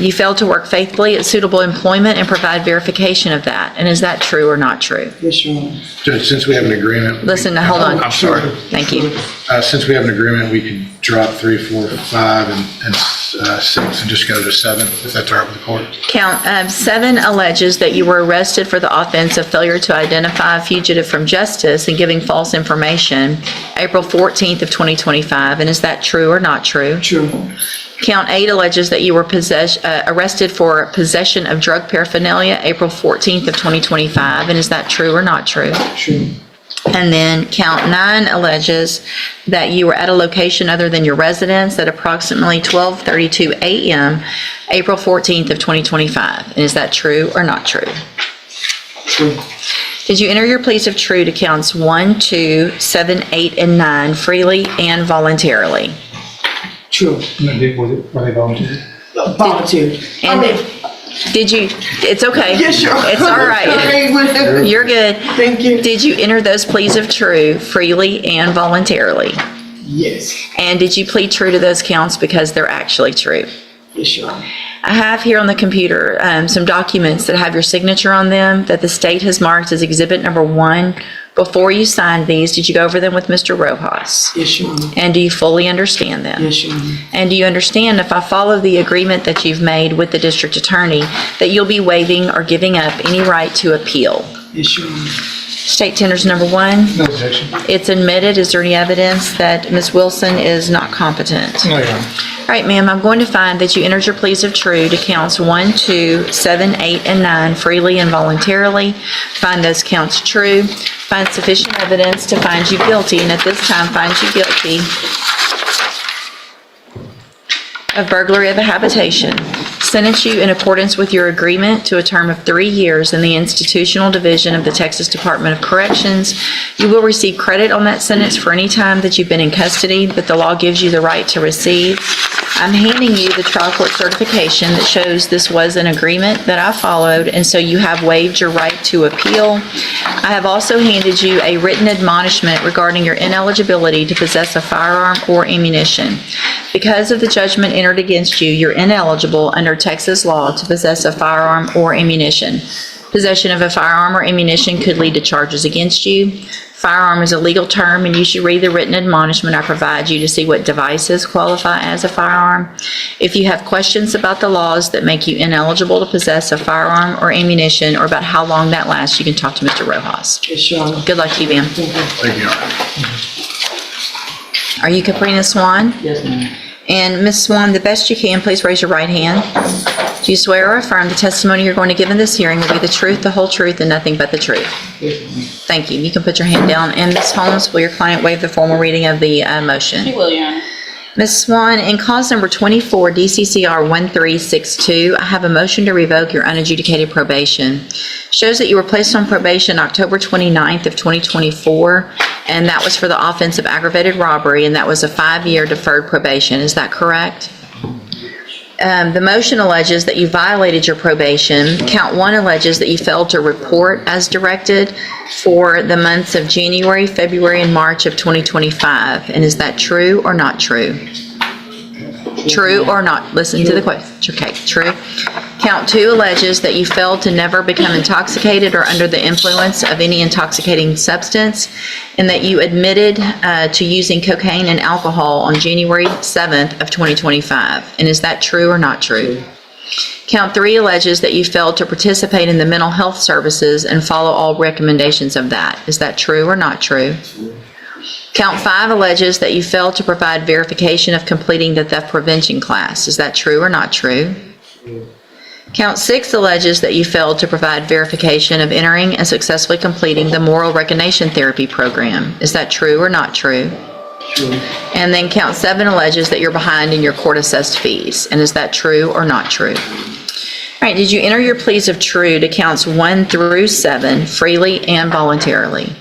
you failed to work faithfully at suitable employment and provide verification of that. And is that true or not true?
Yes, Your Honor.
Judge, since we have an agreement.
Listen, hold on.
I'm sorry.
Thank you.
Since we have an agreement, we could drop 3, 4, 5, and 6 and just go to 7, if that's all right with the court.
Count 7 alleges that you were arrested for the offense of failure to identify a fugitive from justice and giving false information April 14th of 2025. And is that true or not true?
True.
Count 8 alleges that you were arrested for possession of drug paraphernalia April 14th of 2025. And is that true or not true?
True.
And then count 9 alleges that you were at a location other than your residence at approximately 12:32 a.m. April 14th of 2025. And is that true or not true?
True.
Did you enter your pleas of true to counts 1, 2, 7, 8, and 9 freely and voluntarily?
True.
Were they volunteer?
Volunteer.
And did you, it's okay.
Yes, Your Honor.
It's all right. You're good.
Thank you.
Did you enter those pleas of true freely and voluntarily?
Yes.
And did you plead true to those counts because they're actually true?
Yes, Your Honor.
I have here on the computer some documents that have your signature on them that the state has marked as exhibit number 1. Before you signed these, did you go over them with Mr. Rojas?
Yes, Your Honor.
And do you fully understand them?
Yes, Your Honor.
And do you understand, if I follow the agreement that you've made with the district attorney, that you'll be waiving or giving up any right to appeal?
Yes, Your Honor.
State tenders number 1.
No objection.
It's admitted. Is there any evidence that Ms. Wilson is not competent?
No, Your Honor.
All right, ma'am, I'm going to find that you entered your pleas of true to counts 1, 2, 7, 8, and 9 freely and voluntarily. Find those counts true. Find sufficient evidence to find you guilty, and at this time find you guilty of burglary of a habitation. Sentence you in accordance with your agreement to a term of 3 years in the institutional division of the Texas Department of Corrections. You will receive credit on that sentence for any time that you've been in custody, but the law gives you the right to receive. I'm handing you the trial court certification that shows this was an agreement that I followed, and so you have waived your right to appeal. I have also handed you a written admonishment regarding your ineligibility to possess a firearm or ammunition. Because of the judgment entered against you, you're ineligible under Texas law to possess a firearm or ammunition. Possession of a firearm or ammunition could lead to charges against you. Firearm is a legal term, and you should read the written admonishment I provide you to see what devices qualify as a firearm. If you have questions about the laws that make you ineligible to possess a firearm or ammunition, or about how long that lasts, you can talk to Mr. Rojas.
Yes, Your Honor.
Good luck to you, ma'am.
Thank you, Your Honor.
Are you Caprina Swan?
Yes, ma'am.
And Ms. Swan, the best you can, please raise your right hand. Do you swear or affirm the testimony you're going to give in this hearing will be the truth, the whole truth, and nothing but the truth?
Yes, ma'am.
Thank you. You can put your hand down. And Ms. Holmes, will your client waive the formal reading of the motion?
She will, Your Honor.
Ms. Swan, in cause number 24, DCCR 1362, I have a motion to revoke your unadjudicated probation. Shows that you were placed on probation October 29th of 2024, and that was for the offense of aggravated robbery, and that was a 5-year deferred probation. Is that correct? The motion alleges that you violated your probation. Count 1 alleges that you failed to report as directed for the months of January, February, and March of 2025. And is that true or not true? True or not? Listen to the question. Okay, true. Count 2 alleges that you failed to never become intoxicated or under the influence of any intoxicating substance, and that you admitted to using cocaine and alcohol on January 7th of 2025. And is that true or not true? Count 3 alleges that you failed to participate in the mental health services and follow all recommendations of that. Is that true or not true? Count 5 alleges that you failed to provide verification of completing the theft prevention class. Is that true or not true? Count 6 alleges that you failed to provide verification of entering and successfully completing the moral recognition therapy program. Is that true or not true?
True.
And then count 7 alleges that you're behind in your court-assessed fees. And is that true or not true? All right, did you enter your pleas of true to counts 1 through 7 freely and voluntarily?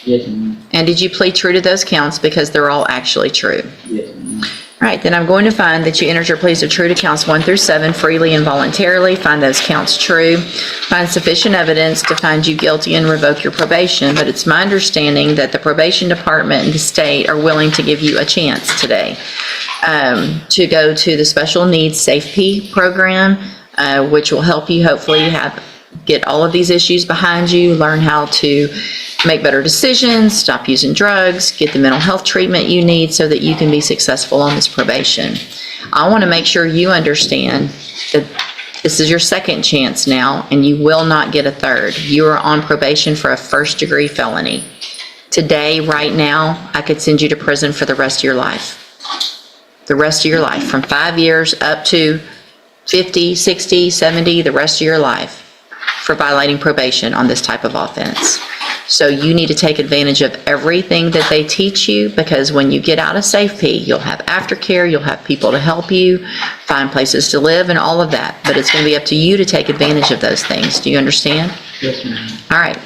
Yes, ma'am.
And did you plead true to those counts because they're all actually true?
Yes, ma'am.
All right, then I'm going to find that you entered your pleas of true to counts 1 through 7 freely and voluntarily. Find those counts true. Find sufficient evidence to find you guilty and revoke your probation. But it's my understanding that the probation department and the state are willing to give you a chance today to go to the special needs SafeP program, which will help you hopefully get all of these issues behind you, learn how to make better decisions, stop using drugs, get the mental health treatment you need so that you can be successful on this probation. I want to make sure you understand that this is your second chance now, and you will not get a third. You are on probation for a first-degree felony. Today, right now, I could send you to prison for the rest of your life. The rest of your life, from 5 years up to 50, 60, 70, the rest of your life, for violating probation on this type of offense. So you need to take advantage of everything that they teach you, because when you get out of SafeP, you'll have aftercare, you'll have people to help you, find places to live and all of that. But it's going to be up to you to take advantage of those things. Do you understand?
Yes, ma'am.
All right.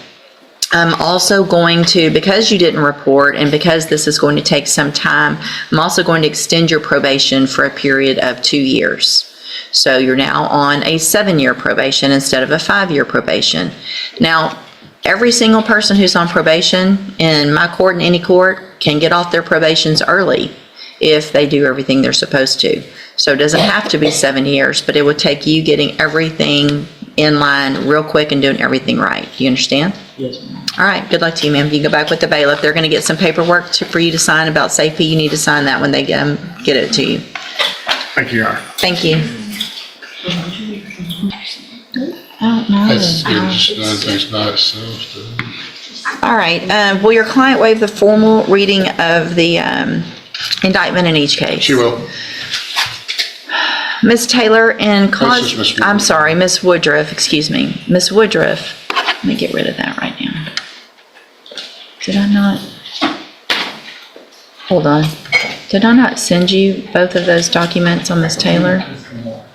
I'm also going to, because you didn't report and because this is going to take some time, I'm also going to extend your probation for a period of 2 years. So you're now on a 7-year probation instead of a 5-year probation. Now, every single person who's on probation in my court and any court can get off their probations early if they do everything they're supposed to. So it doesn't have to be 7 years, but it would take you getting everything in line real quick and doing everything right. Do you understand?
Yes, ma'am.
All right, good luck to you, ma'am. You can go back with the bailiff. They're going to get some paperwork for you to sign about SafeP. You need to sign that when they get it to you.
Thank you, Your Honor.
Thank you. I don't know.
That's, you're just doing things by itself. So.
All right, will your client waive the formal reading of the indictment in each case?
She will.
Ms. Taylor, in cause,
This is Ms. Woodruff.
I'm sorry, Ms. Woodruff, excuse me. Ms. Woodruff, let me get rid of that right now. Did I not? Hold on. Did I not send you both of those documents on Ms. Taylor?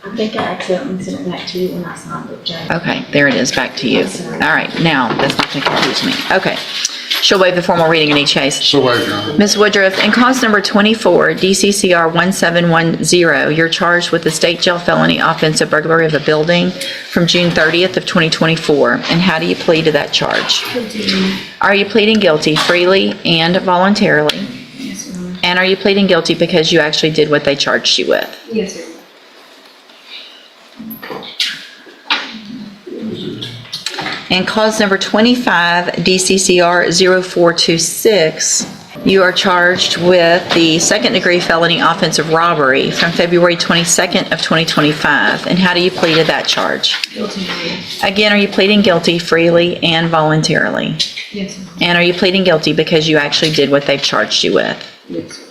I think I accidentally sent it back to you when I signed it, Jay.
Okay, there it is, back to you. All right, now, that's not going to confuse me. Okay. She'll waive the formal reading in each case.
So wait, Your Honor.
Ms. Woodruff, in cause number 24, DCCR 1710, you're charged with the state jail felony offense of burglary of a building from June 30th of 2024. And how do you plead to that charge? Are you pleading guilty freely and voluntarily?
Yes, ma'am.
And are you pleading guilty because you actually did what they charged you with?
Yes, sir.
And cause number 25, DCCR 0426, you are charged with the second-degree felony offense of robbery from February 22nd of 2025. And how do you plead to that charge?
Guilty.
Again, are you pleading guilty freely and voluntarily?
Yes, ma'am.
And are you pleading guilty because you actually did what they've charged you with?
Yes.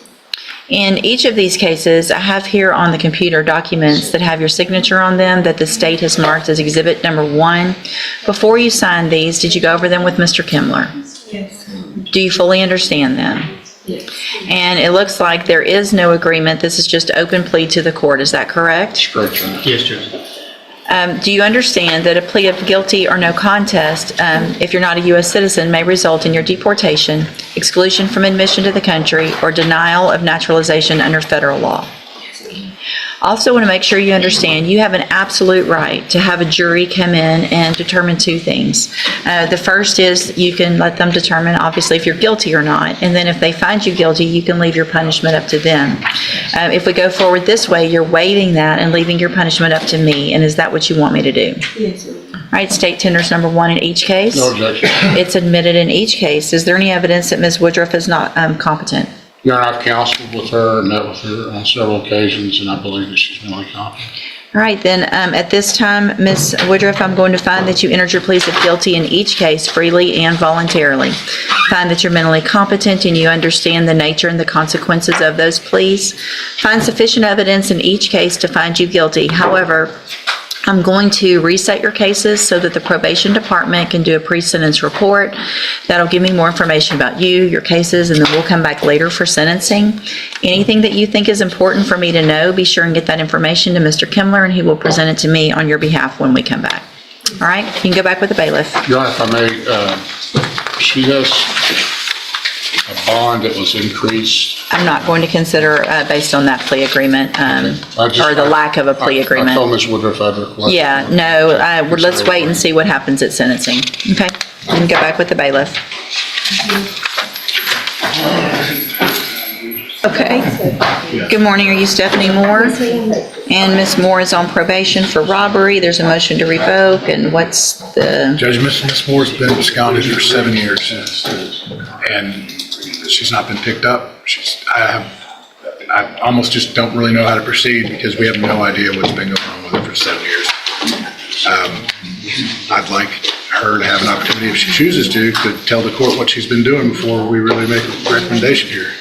In each of these cases, I have here on the computer documents that have your signature on them that the state has marked as exhibit number 1. Before you signed these, did you go over them with Mr. Kimler?
Yes.
Do you fully understand them?
Yes.
And it looks like there is no agreement. This is just open plea to the court. Is that correct?
Correct, Your Honor.
Yes, Judge.
Do you understand that a plea of guilty or no contest, if you're not a U.S. citizen, may result in your deportation, exclusion from admission to the country, or denial of naturalization under federal law? Also want to make sure you understand you have an absolute right to have a jury come in and determine 2 things. The first is you can let them determine, obviously, if you're guilty or not. And then if they find you guilty, you can leave your punishment up to them. If we go forward this way, you're waiving that and leaving your punishment up to me. And is that what you want me to do?
Yes.
All right, state tenders number 1 in each case.
No objection.
It's admitted in each case. Is there any evidence that Ms. Woodruff is not competent?
Your Honor, I've counseled with her, met with her on several occasions, and I believe that she's mentally competent.
All right, then, at this time, Ms. Woodruff, I'm going to find that you entered your pleas of guilty in each case freely and voluntarily. Find that you're mentally competent and you understand the nature and the consequences of those pleas. Find sufficient evidence in each case to find you guilty. However, I'm going to reset your cases so that the probation department can do a pre-sentence report. That'll give me more information about you, your cases, and then we'll come back later for sentencing. Anything that you think is important for me to know, be sure and get that information to Mr. Kimler, and he will present it to me on your behalf when we come back. All right, you can go back with the bailiff.
Your Honor, if I may, she has a bond that was increased.
I'm not going to consider based on that plea agreement, or the lack of a plea
I told
agreement.
Ms. Woodruff I'd request.
Yeah, no, let's wait and see what happens at sentencing. Okay, you can go back with the bailiff. Okay. Good morning, are you Stephanie Moore? And Ms. Moore is on probation for robbery. There's a motion to revoke, and what's the,
Judge, Miss Moore's been absconded for 7 years, and she's not been picked up. I almost just don't really know how to proceed because we have no idea what's been going on with her for 7 years. I'd like her to have an opportunity, if she chooses to tell the court what she's been doing before we really make a recommendation here.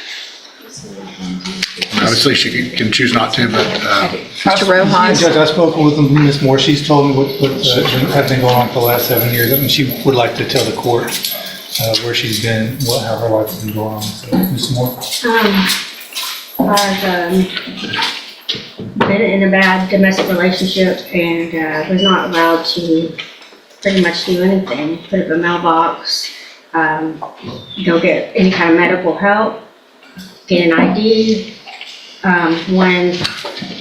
Obviously, she can choose not to, but
Mr. Rojas?
Judge, I've spoken with Ms. Moore. She's told me what has been going on for the last 7 years. I mean, she would like to tell the court where she's been, how her life has been going on. So, Ms. Moore?
I've been in a bad domestic relationship and was not allowed to pretty much do anything. Put up a mailbox, go get any kind of medical help, get an ID. When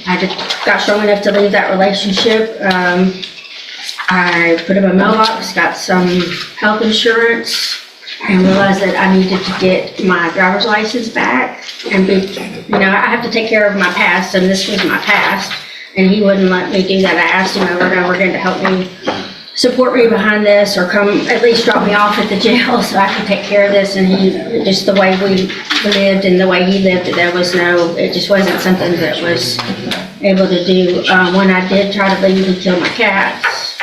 I just got strong enough to leave that relationship, I put up a mailbox, got some health insurance, and realized that I needed to get my driver's license back and be, I have to take care of my past, and this was my past, and he wouldn't let me do that. I asked him over and over again to help me, support me behind this, or come at least drop me off at the jail so I could take care of this, and he, just the way we lived and the way he lived, it just wasn't something that was able to do. When I did try to leave, he killed my cats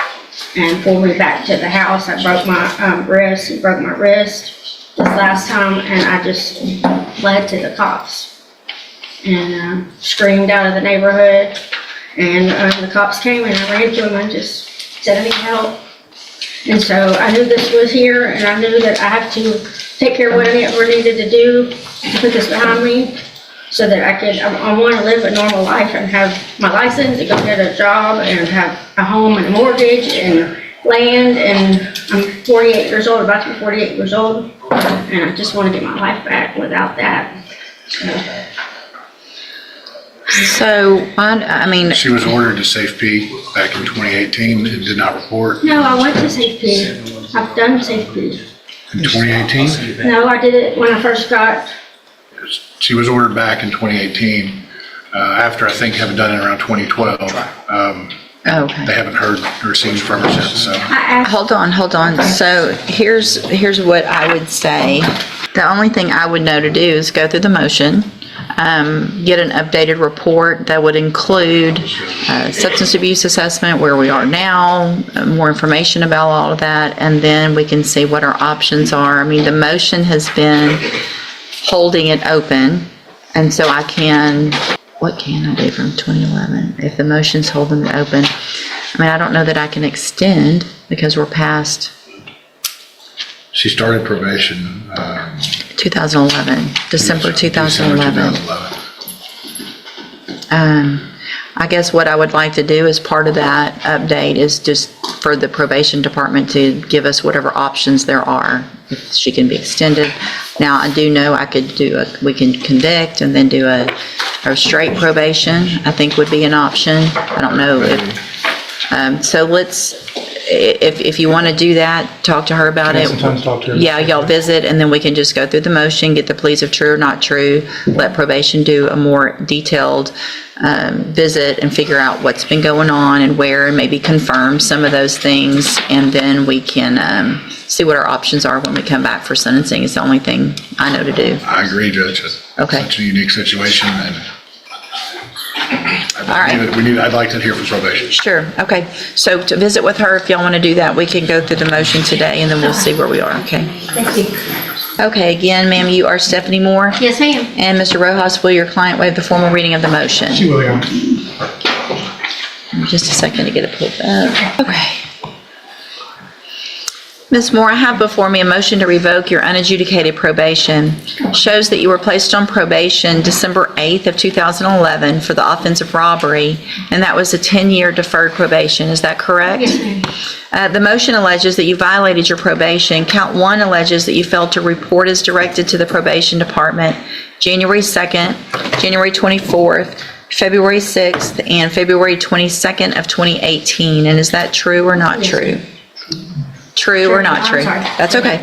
and pulled me back to the house. I broke my wrist, he broke my wrist this last time, and I just fled to the cops and screamed out of the neighborhood, and the cops came and I ran to him and just said I need help. And so I knew this was here, and I knew that I have to take care of whatever I needed to do to put this behind me so that I want to live a normal life and have my license and go get a job and have a home and a mortgage and land. And I'm 48 years old, about to be 48 years old, and I just want to get my life back without that.
So, I mean,
she was ordered to safety back in 2018 and did not report.
No, I went to safety. I've done safety.
In 2018?
No, I did it when I first got.
She was ordered back in 2018, after I think having done it around 2012.
Okay.
They haven't heard or seen from her since, so.
Hold on. So here's what I would say. The only thing I would know to do is go through the motion, get an updated report that would include substance abuse assessment, where we are now, more information about all of that, and then we can see what our options are. I mean, the motion has been holding it open, and so what can I do from 2011 if the motion's holding it open? I mean, I don't know that I can extend because we're past
She started probation,
2011, December 2011. I guess what I would like to do as part of that update is just for the probation department to give us whatever options there are, if she can be extended. Now, I do know we can convict and then do a straight probation, I think would be an option. I don't know if, so if you want to do that, talk to her about it.
Sometimes talk to her.
Yeah, y'all visit, and then we can just go through the motion, get the pleas of true or not true, let probation do a more detailed visit and figure out what's been going on and where, and maybe confirm some of those things, and then we can see what our options are when we come back for sentencing. Is the only thing I know to do.
I agree, Judge. It's
Okay.
such a unique situation, and
All right.
I'd like to hear from probation.
Sure, okay. So to visit with her, if y'all want to do that, we can go through the motion today, and then we'll see where we are, okay?
Thank you.
Okay, again, ma'am, you are Stephanie Moore.
Yes, ma'am.
And Mr. Rojas, will your client waive the formal reading of the motion?
She will, Your Honor.
Just a second to get it pulled up. Okay. Ms. Moore, I have before me a motion to revoke your unadjudicated probation. Shows that you were placed on probation December 8th of 2011 for the offense of robbery, and that was a 10-year deferred probation. Is that correct?
Yes, ma'am.
The motion alleges that you violated your probation. Count 1 alleges that you failed to report as directed to the probation department January 2nd, January 24th, February 6th, and February 22nd of 2018. And is that true or not
Yes,
true? True or not
I'm
true?
sorry.
That's okay.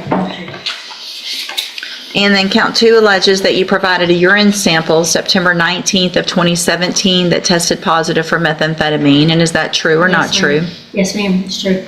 And then count 2 alleges that you provided a urine sample September 19th of 2017 that tested positive for methamphetamine. And is that true or not
Yes,
true?
ma'am. Yes, ma'am, it's true.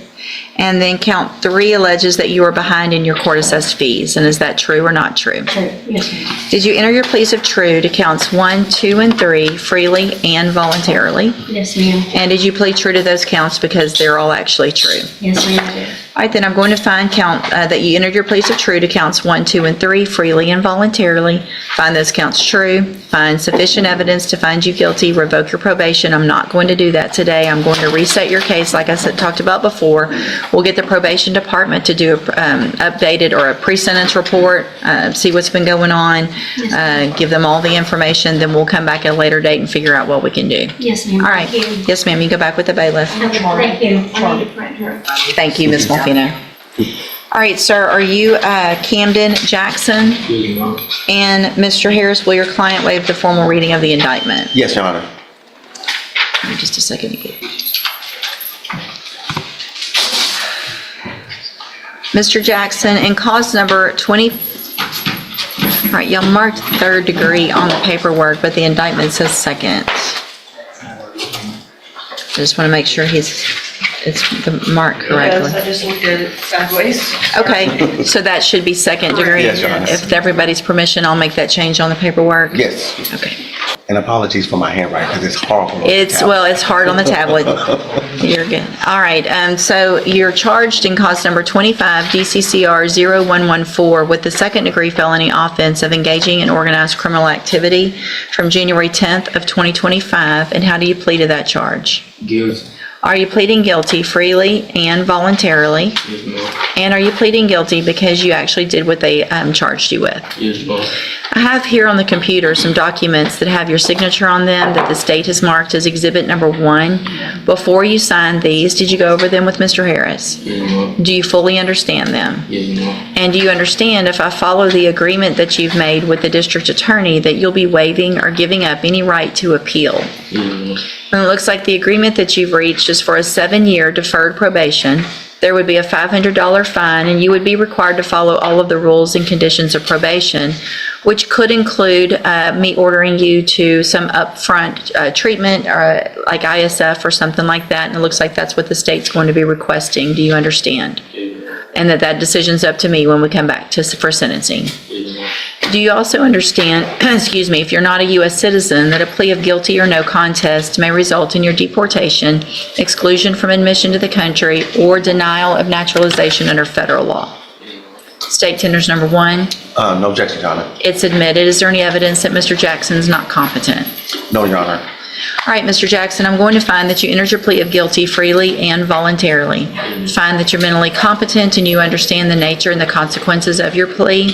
And then count 3 alleges that you were behind in your court-assessed fees. And is that true or not true?
True, yes, ma'am.
Did you enter your pleas of true to counts 1, 2, and 3 freely and voluntarily?
Yes, ma'am.
And did you plead true to those counts because they're all actually true?
Yes, ma'am, I did.
All right, then I'm going to find that you entered your pleas of true to counts 1, 2, and 3 freely and voluntarily. Find those counts true. Find sufficient evidence to find you guilty. Revoke your probation. I'm not going to do that today. I'm going to reset your case like I talked about before. We'll get the probation department to do a updated or a pre-sentence report, see what's been going on, give them all the information. Then we'll come back at a later date and figure out what we can do.
Yes, ma'am.
All right.
Thank you.
Yes, ma'am. You go back with the bailiff.
Okay, thank you. I need to print her.
Thank you, Ms. Malfino. All right, sir, are you Camden Jackson? And Mr. Harris, will your client waive the formal reading of the indictment?
Yes, Your Honor.
Give me just a second to get it. Mr. Jackson, in cause number 20, all right, y'all marked 3rd degree on the paperwork, but the indictment says 2nd. I just want to make sure it's marked correctly.
I just looked at it sideways.
Okay, so that should be 2nd degree?
Yes, Your Honor.
If with everybody's permission, I'll make that change on the paperwork?
Yes.
Okay.
And apologies for my handwriting because it's horrible.
It's hard on the tablet. You're good. All right, so you're charged in cause number 25 DCCR 0114 with the 2nd degree felony offense of engaging in organized criminal activity from January 10th of 2025. And how do you plead to that charge?
Guilty.
Are you pleading guilty freely and voluntarily?
Yes, ma'am.
And are you pleading guilty because you actually did what they charged you with?
Yes, ma'am.
I have here on the computer some documents that have your signature on them that the state has marked as exhibit number 1. Before you signed these, did you go over them with Mr. Harris?
Yes, ma'am.
Do you fully understand them?
Yes, ma'am.
And do you understand if I follow the agreement that you've made with the district attorney that you'll be waiving or giving up any right to appeal?
Yes, ma'am.
And it looks like the agreement that you've reached is for a 7-year deferred probation there would be a $500 fine, and you would be required to follow all of the rules and conditions of probation, which could include me ordering you to some upfront treatment, or like ISF or something like that, and it looks like that's what the state's going to be requesting. Do you understand? And that decision's up to me when we come back for sentencing. Do you also understand, excuse me, if you're not a U.S. citizen, that a plea of guilty or no contest may result in your deportation, exclusion from admission to the country, or denial of naturalization under federal law? State tenders number 1.
No objection, Your Honor.
It's admitted. Is there any evidence that Mr. Jackson's not competent?
No, Your Honor.
All right, Mr. Jackson, I'm going to find that you entered your plea of guilty freely and voluntarily. Find that you're mentally competent and you understand the nature and the consequences of your plea.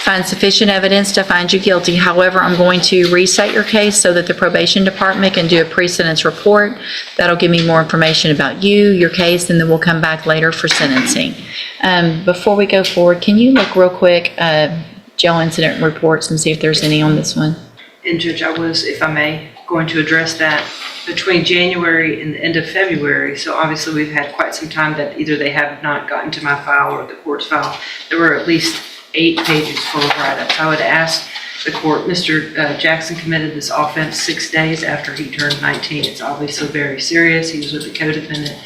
Find sufficient evidence to find you guilty. However, I'm going to reset your case so that the probation department can do a pre-sentence report. That'll give me more information about you, your case, and then we'll come back later for sentencing. Before we go forward, can you look real quick, jail incident reports, and see if there's any on this one?
And Judge, I was, if I may, going to address that between January and the end of February. So obviously we've had quite some time that either they have not gotten to my file or the court's file. There were at least 8 pages full of write-ups. I would ask the court, Mr. Jackson committed this offense 6 days after he turned 19. It's obviously very serious. He was with the co-defendant,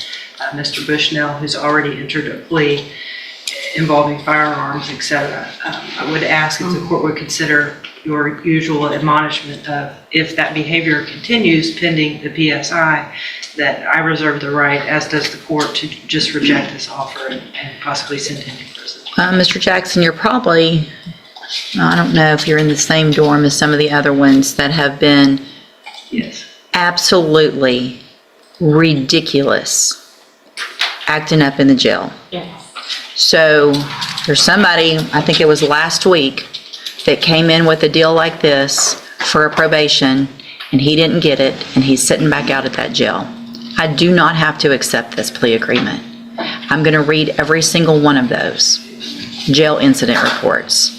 Mr. Bushnell, who's already entered a plea involving firearms, etc. I would ask if the court would consider your usual admonishment of, if that behavior continues pending the PSI, that I reserve the right, as does the court, to just reject this offer and possibly send him to prison.
Mr. Jackson, you're probably, I don't know if you're in the same dorm as some of the other ones that have been
Yes.
absolutely ridiculous acting up in the jail.
Yes.
So there's somebody, I think it was last week, that came in with a deal like this for a probation, and he didn't get it, and he's sitting back out at that jail. I do not have to accept this plea agreement. I'm going to read every single one of those jail incident reports.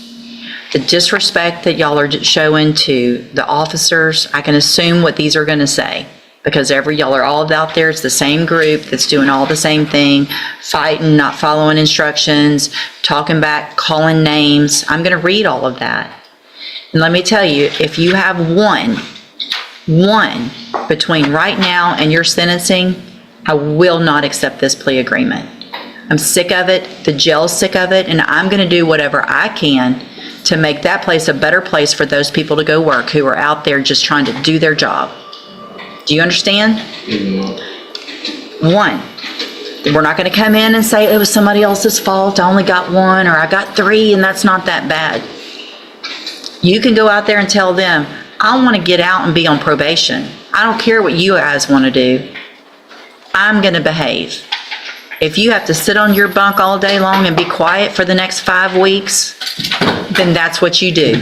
The disrespect that y'all are showing to the officers, I can assume what these are going to say, because y'all are all out there. It's the same group that's doing all the same thing, fighting, not following instructions, talking back, calling names. I'm going to read all of that. And let me tell you, if you have one between right now and your sentencing, I will not accept this plea agreement. I'm sick of it. The jail's sick of it. And I'm going to do whatever I can to make that place a better place for those people to go work who are out there just trying to do their job. Do you understand? One, we're not going to come in and say it was somebody else's fault. I only got 1, or I got 3, and that's not that bad. You can go out there and tell them, I want to get out and be on probation. I don't care what you guys want to do. I'm going to behave. If you have to sit on your bunk all day long and be quiet for the next 5 weeks, then that's what you do.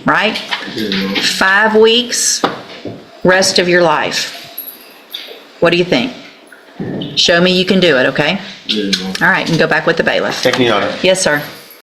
Right? 5 weeks. Rest of your life. What do you think? Show me you can do it, okay? All right, and go back with the bailiff.
Thank you, Your Honor.
Yes, sir.